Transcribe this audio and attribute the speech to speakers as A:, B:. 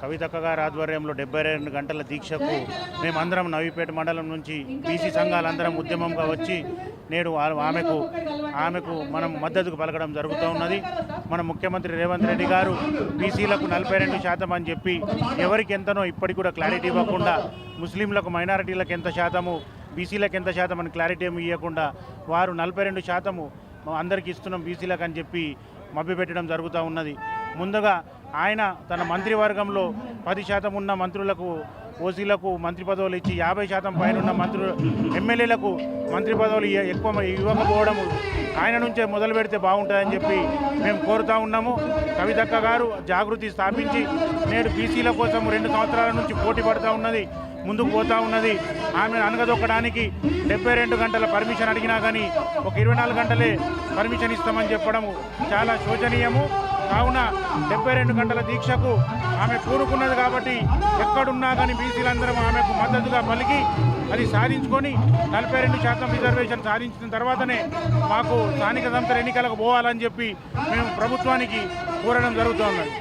A: కవితక్క గారి ఆధ్వర్యంలో 72 గంటల దీక్షకు మేమందరం నవీపేట మండలం నుంచి బీసీ సంఘాలందరం ఉద్యమంగా వచ్చి నేడు ఆమెకు మనం మద్దతుకు పలకడం జరుగుతూ ఉన్నది. మన ముఖ్యమంత్రి రేవంత్ రెడ్డి గారు బీసీలకు 42% అని చెప్పి ఎవరికి ఎంతనో ఇప్పటికి కూడా క్లారిటీ ఇవ్వకుండా, ముస్లింలకు మైనారిటీలకు ఎంత శాతము, బీసీలకు ఎంత శాతం అని క్లారిటీ ఏమి ఇవ్వకుండా వారు 42% అందరికీ ఇస్తున్నాం బీసీలకు అని చెప్పి మభ్యపెట్టడం జరుగుతూ ఉన్నది. ముందుగా ఆయన తన మంత్రివర్గంలో 10% ఉన్న మంత్రులకు, ఓసీలకు మంత్రి పదవులు ఇచ్చి 50% పైన ఉన్న ఎమ్మెల్యేలకు మంత్రి పదవులు ఎక్కువ ఇవ్వకపోవడము ఆయన నుంచే మొదలు పెడితే బాగుంటుందని చెప్పి మేము కోరుతూ ఉన్నాము. కవితక్క గారు జాగృతి స్థాపించి నేడు బీసీల కోసం 2 సంవత్సరాల నుంచి పోటీ పడుతూ ఉన్నది, ముందుకు పోతూ ఉన్నది. ఆమె అనగదొక్కడానికి 72 గంటల పర్మిషన్ అడిగినా కానీ ఒక 24 గంటలే పర్మిషన్ ఇస్తామని చెప్పడము చాలా శోచనీయము. కావున 72 గంటల దీక్షకు ఆమె కూరుకున్నది కాబట్టి ఎక్కడున్నా కానీ బీసీలందరం ఆమెకు మద్దతుగా పలికి అది సాధించుకొని 42% రిజర్వేషన్ సాధించిన తర్వాతనే మాకు స్థానిక సంస్థల ఎన్నికలకు పోవాలని చెప్పి మేము ప్రభుత్వానికి కోరడం జరుగుతూ ఉన్నది.